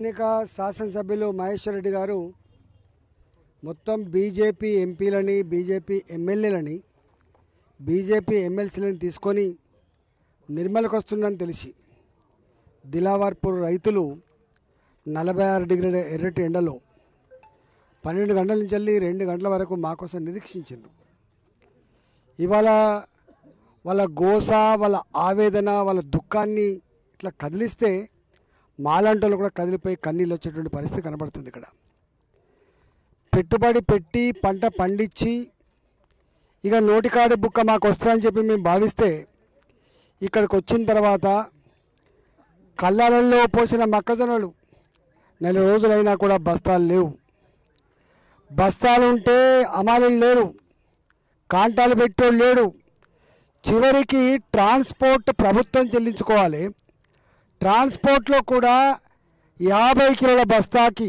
స్థానిక శాసనసభ్యులు మహేశ్వర్ రెడ్డి గారు మొత్తం బీజేపీ ఎంపీలని, బీజేపీ ఎమ్మెల్యేలని, బీజేపీ ఎమ్మెల్సీలని తీసుకొని నిర్మల్కి వస్తుందని తెలిసి దిలావర్పూర్ రైతులు 46 డిగ్రీల ఎర్రటి ఎండలో 12 గంటల నుంచి వెళ్ళి 2 గంటల వరకు మా కోసం నిరీక్షించారు. ఇవాళ వాళ్ళ గోస, వాళ్ళ ఆవేదన, వాళ్ళ దుఃఖాన్ని ఇట్లా కదిలిస్తే మాలాంటోళ్ళు కూడా కదిలిపోయి కన్నీళ్ళు వచ్చేటువంటి పరిస్థితి కనబడుతుంది. ఇక్కడ పెట్టుబడి పెట్టి పంట పండించి ఇక నోటికాడి బుక్క మాకు వస్తుందని చెప్పి మేము భావిస్తే ఇక్కడికి వచ్చిన తర్వాత కళ్ళాలలో పోసిన మొక్కజొన్నలు 4 రోజులైనా కూడా బస్తాలు లేవు. బస్తాలు ఉంటే అమాలీలు లేరు, కాంటాలు పెట్టోళ్ళు లేడు. చివరికి ట్రాన్స్పోర్ట్ ప్రభుత్వం చెల్లించుకోవాలి. ట్రాన్స్పోర్ట్లో కూడా 50 కిలోల బస్తాకి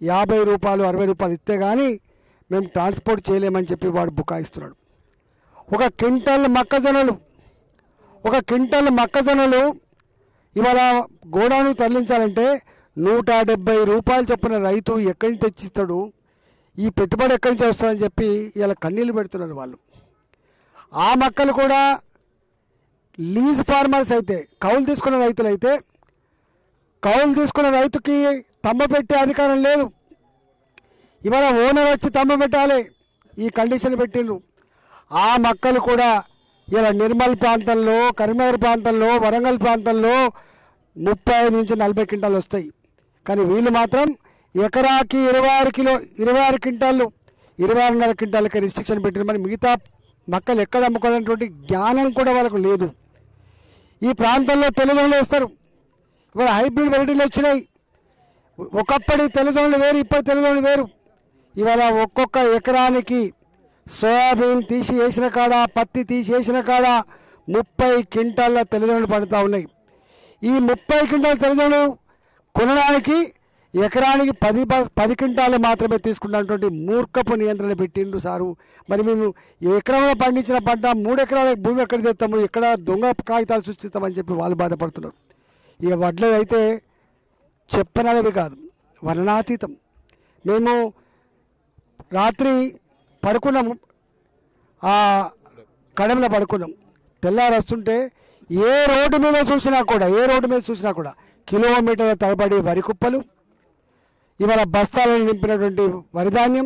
50 రూపాయలు 60 రూపాయలు ఇస్తే కానీ మేము ట్రాన్స్పోర్ట్ చేయలేమని చెప్పి వాడు బుకాయిస్తున్నాడు. ఒక క్వింటల్ మొక్కజొన్నలు ఇవాళ గోడాను తరలించాలంటే 170 రూపాయలు చొప్పున రైతు ఎక్కడి నుంచి తెచ్చిస్తాడు, ఈ పెట్టుబడి ఎక్కడి నుంచి వస్తుందని చెప్పి ఇలా కన్నీళ్ళు పెడుతున్నారు వాళ్ళు. ఆ మొక్కలు కూడా లీజ్ ఫార్మర్స్ అయితే, కౌలు తీసుకున్న రైతులు అయితే, కౌలు తీసుకున్న రైతుకి తమ్మ పెట్టే అధికారం లేదు. ఇవాళ ఓనర్ వచ్చి తమ్మ పెట్టాలి, ఈ కండిషన్ పెట్టిండ్రు. ఆ మొక్కలు కూడా ఇలా నిర్మల్ ప్రాంతంలో, కరీంనగర్ ప్రాంతంలో, వరంగల్ ప్రాంతంలో 35 నుంచి 40 క్వింటాలు వస్తాయి. కానీ వీళ్ళు మాత్రం ఎకరాకి 26 క్వింటాలు, 26.5 క్వింటాలకి రిస్ట్రిక్షన్ పెట్టిన. మరి మిగతా మొక్కలు ఎక్కడ అమ్ముకోవాలనేటువంటి జ్ఞానం కూడా వాళ్ళకు లేదు. ఈ ప్రాంతంలో తెల్లదొండలు వేస్తారు. ఇవాళ హైబ్రిడ్ వెరైటీలు వచ్చినాయి. ఒకప్పటి తెల్లదొండలు వేరు, ఇప్పుడు తెల్లదొండలు వేరు. ఇవాళ ఒక్కొక్క ఎకరానికి సోయాబీన్ తీసి వేసిన కాడ, పత్తి తీసి వేసిన కాడ 30 క్వింటాల తెల్లదొండలు పడుతూ ఉన్నాయి. ఈ 30 క్వింటాల తెల్లదొండలు కొనడానికి ఎకరానికి 10 క్వింటాలు మాత్రమే తీసుకున్నటువంటి మూర్ఖపు నియంత్రణ పెట్టిండ్రు సారు. మరి మేము ఎకరంలో పండించిన పంట 3 ఎకరాల భూమి ఎక్కడ తెస్తాము, ఎక్కడ దొంగ కాగితాలు సృష్టిస్తామని చెప్పి వాళ్ళు బాధపడుతున్నారు. ఇక వడ్లు అయితే చెప్పనవి కాదు, వర్ణాతీతం. మేము రాత్రి పడుకున్నాము, ఆ కడమలో పడుకున్నాం. తెల్లారి వస్తుంటే ఏ రోడ్డు మీద చూసినా కూడా కిలోమీటర్ల తరబడి వరి కుప్పలు, ఇవాళ బస్తాలను నింపినటువంటి వరిధాన్యం,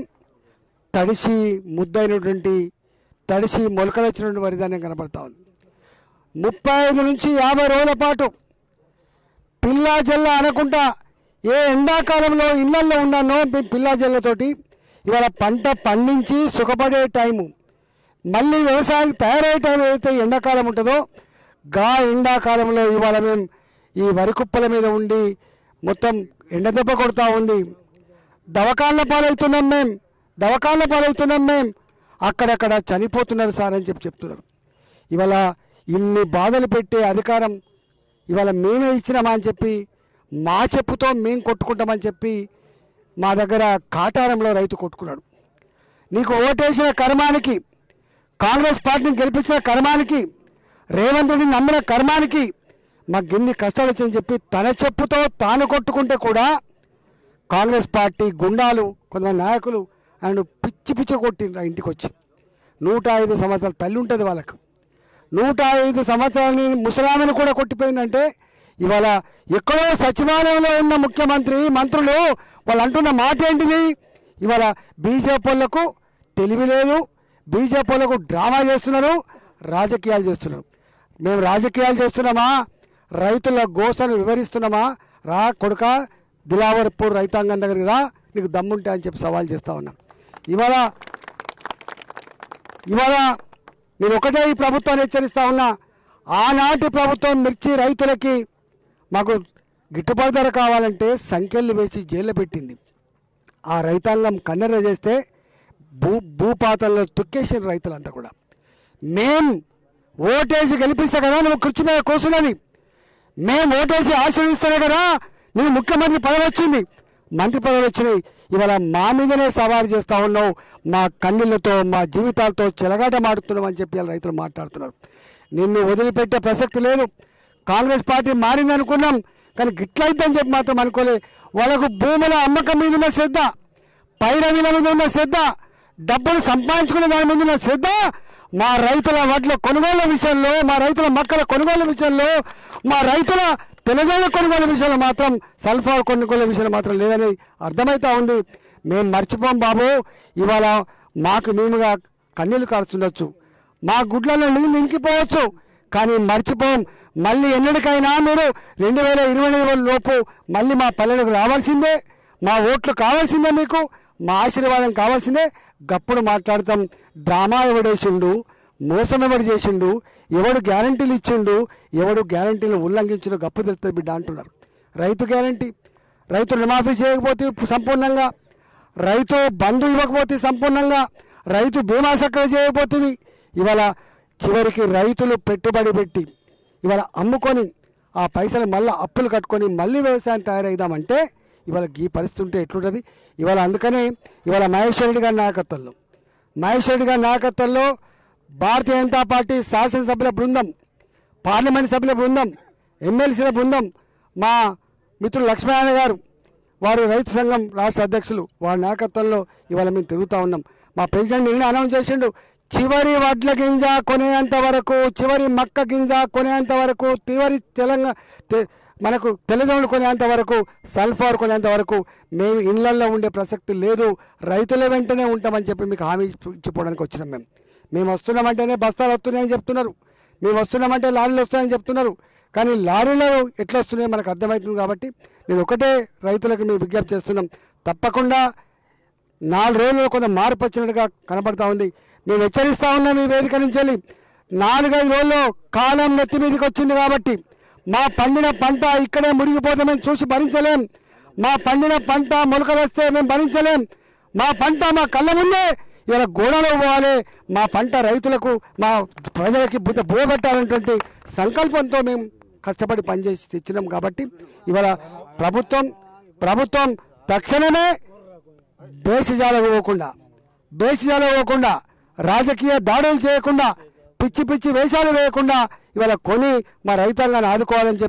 తడిసి ముద్దైనటువంటి, తడిసి మొలకలు వచ్చినటువంటి వరిధాన్యం కనబడతా ఉంది. 35 నుంచి 50 రోజుల పాటు పిల్లా జల్ల అనకుండా ఏ ఎండాకాలంలో ఇళ్లల్లో ఉన్నానో పిల్లా జల్లతోటి ఇవాళ పంట పండించి సుఖపడే టైము, మళ్ళీ వ్యవసాయానికి తయారయ్యే టైం ఏదైతే ఎండాకాలం ఉంటుందో గా ఎండాకాలంలో ఇవాళ మేము ఈ వరి కుప్పల మీద ఉండి మొత్తం ఎండదెబ్బ కొడుతూ ఉంది. దవాఖాన్ల పాలవుతున్నాం మేము, అక్కడక్కడ చనిపోతున్నారు సార్ అని చెప్తున్నారు. ఇవాళ ఇన్ని బాధలు పెట్టే అధికారం ఇవాళ మేమే ఇచ్చినామా అని చెప్పి, మా చెప్పుతో మేము కొట్టుకుంటామని చెప్పి మా దగ్గర కాటారంలో రైతు కొట్టుకున్నాడు. నీకు ఓటేసిన కర్మానికి, కాంగ్రెస్ పార్టీని గెలిపించిన కర్మానికి, రేవంత్ రెడ్డిని నమ్మిన కర్మానికి మాకు గిన్ని కష్టాలు వచ్చని చెప్పి తన చెప్పుతో తాను కొట్టుకుంటే కూడా కాంగ్రెస్ పార్టీ గుండాలు, కొంతమంది నాయకులు ఆయన పిచ్చి కొట్టిండ్రు. ఇంటికి వచ్చి 105 సంవత్సరాల తల్లి ఉంటుంది వాళ్ళకు, 105 సంవత్సరాలని ముసలామని కూడా కొట్టిపోయిందంటే ఇవాళ ఎక్కడో సచివాలయంలో ఉన్న మంత్రులు వాళ్ళు అంటున్న మాట ఏంటిది? ఇవాళ బీజేపీ వాళ్ళకు తెలివి లేదు, బీజేపీ వాళ్ళకు డ్రామా చేస్తున్నారు, రాజకీయాలు చేస్తున్నారు. మేము రాజకీయాలు చేస్తున్నామా, రైతుల గోసను వివరిస్తున్నామా? రా కొడుక, దిలావర్పూర్ రైతాంగం దగ్గరికి రా, నీకు దమ్ముంటే అని చెప్పి సవాల్ చేస్తూ ఉన్నాం. ఇవాళ నేను ఒకటే ఈ ప్రభుత్వాన్ని హెచ్చరిస్తూ ఉన్నా. ఆనాటి ప్రభుత్వం మిర్చి రైతులకి మాకు గిట్టుబాటు ధర కావాలంటే సంఖ్యలు వేసి జైల్లో పెట్టింది. ఆ రైతాంగం కన్నెర చేస్తే భూపాతంలో తొక్కేసిన రైతులంతా కూడా. మేం ఓటేసి గెలిపిస్తా కదా నువ్వు కుర్చీ మీద కూర్చున్నది, మేము ఓటేసి ఆశీర్వదిస్తానే కదా నువ్వు ముఖ్యమంత్రి పదవి వచ్చింది, మంత్రి పదవులు వచ్చినాయి. ఇవాళ మా మీదనే సవాలు చేస్తూ ఉన్నావు, మా కన్నీళ్లతో, మా జీవితాలతో చెలగాట మాడుతున్నావు అని చెప్పి ఇలా రైతులు మాట్లాడుతున్నారు. నిన్ను వదిలిపెట్టే ప్రసక్తి లేదు. కాంగ్రెస్ పార్టీ మారిందనుకున్నాం, కానీ గిట్లయిద్దని చెప్పి మాత్రం అనుకోలే. వాళ్ళకు భూముల అమ్మకం మీద ఉన్న శ్రద్ధ, పైరవీల మీద ఉన్న శ్రద్ధ, డబ్బులు సంపాదించుకునే దాని మీద ఉన్న శ్రద్ధ మా రైతుల వడ్ల కొనుగోలు విషయంలో, మా రైతుల మొక్కల కొనుగోలు విషయంలో, మా రైతుల తెలంగాణ కొనుగోలు విషయంలో మాత్రం, సల్ఫర్ కొనుగోలు విషయంలో మాత్రం లేదని అర్థమవుతా ఉంది. మేము మర్చిపోం బాబు. ఇవాళ మాకు మేముగా కన్నీళ్ళు కారుతుండొచ్చు, మా గుడ్లలో నీళ్ళు ఇంకిపోవచ్చు, కానీ మర్చిపోం. మళ్ళీ ఎన్నటికైనా మీరు 2024 లోపు మళ్ళీ మా పల్లెలకు రావాల్సిందే, మా ఓట్లు కావాల్సిందే, మీకు మా ఆశీర్వాదం కావాల్సిందే. గప్పుడు మాట్లాడతాం. డ్రామా ఎవడేసిండు, మోసం ఎవడు చేసిండు, ఎవడు గ్యారంటీలు ఇచ్చిండు, ఎవడు గ్యారంటీలు ఉల్లంఘించిండు గప్పు తెలుస్తుంది బిడ్డ అంటున్నారు. రైతు గ్యారంటీ, రైతు రుణమాఫీ చేయకపోతే సంపూర్ణంగా, రైతు బంధు ఇవ్వకపోతే సంపూర్ణంగా, రైతు బీమా సక్కగా చేయకపోతే, ఇవాళ చివరికి రైతులు పెట్టుబడి పెట్టి ఇవాళ అమ్ముకొని ఆ పైసలు మళ్ళీ అప్పులు కట్టుకొని మళ్ళీ వ్యవసాయం తయారైదామంటే ఇవాళ ఈ పరిస్థితి ఉంటే ఎట్లుంటుంది ఇవాళ. అందుకనే ఇవాళ మహేశ్వర్ రెడ్డి గారి నాయకత్వంలో భారతీయ జనతా పార్టీ శాసనసభ్యుల బృందం, పార్లమెంట్ సభ్యుల బృందం, ఎమ్మెల్సీల బృందం, మా మిత్రులు లక్ష్మీనారాయణ గారు, వారు రైతు సంఘం రాష్ట్ర అధ్యక్షులు, వారి నాయకత్వంలో ఇవాళ మేము తిరుగుతూ ఉన్నాం. మా ప్రెసిడెంట్ నిన్న అనౌన్స్ చేసిండు, చివరి వడ్ల గింజ కొనేంత వరకు, చివరి మక్క గింజ కొనేంత వరకు, చివరి మనకు తెల్లజొన్నలు కొనేంత వరకు, సల్ఫర్ కొనేంత వరకు మేము ఇళ్లల్లో ఉండే ప్రసక్తి లేదు, రైతుల వెంటనే ఉంటామని చెప్పి మీకు హామీ ఇచ్చిపోవడానికి వచ్చినాం. మేము వస్తున్నామంటేనే బస్తాలు వస్తున్నాయని చెప్తున్నారు, మేము వస్తున్నామంటే లారీలు వస్తాయని చెప్తున్నారు. కానీ లారీలు ఎట్లా వస్తున్నాయో మనకు అర్థమవుతుంది. కాబట్టి నేను ఒకటే రైతులకు మేము విజ్ఞప్తి చేస్తున్నాం, తప్పకుండా 4 రోజుల్లో కొంత మార్పు వచ్చినట్టుగా కనపడతా ఉంది. మేము హెచ్చరిస్తూ ఉన్నాం ఈ వేదిక నుంచి వెళ్ళి, 4-5 రోజుల్లో కాలం నెత్తి మీదకి వచ్చింది. కాబట్టి మా పండిన పంట ఇక్కడే మురిగిపోతే మేము చూసి భరించలేం, మా పండిన పంట మొలకలు వస్తే మేము భరించలేం, మా పంట మా కళ్ళ ముందే ఇవాళ గోడలో పోవాలి, మా పంట రైతులకు, మా ప్రజలకి బోయబెట్టాలనేటువంటి సంకల్పంతో మేము కష్టపడి పనిచేసి తెచ్చినాం. కాబట్టి ఇవాళ ప్రభుత్వం తక్షణమే బేసిజాలకు పోకుండా రాజకీయ దాడులు చేయకుండా, పిచ్చి వేషాలు వేయకుండా ఇవాళ కొని మా రైతాంగాన్ని ఆదుకోవాలని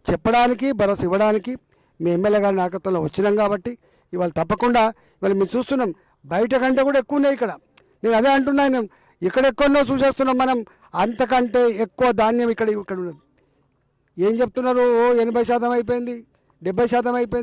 చెప్పడానికి, భరోసా ఇవ్వడానికి మీ ఎమ్మెల్యే గారి నాయకత్వంలో వచ్చినాం. కాబట్టి ఇవాళ తప్పకుండా ఇవాళ మేము చూస్తున్నాం, బయట కంటే కూడా ఎక్కువ ఉన్నాయి ఇక్కడ. నేను అదే అంటున్నాను, ఇక్కడ ఎక్కువనో చూసేస్తున్నాం మనం, అంతకంటే ఎక్కువ ధాన్యం ఇక్కడ ఉన్నది. ఏం చెప్తున్నారు, 80% అయిపోయింది, 70% అయిపోయింది.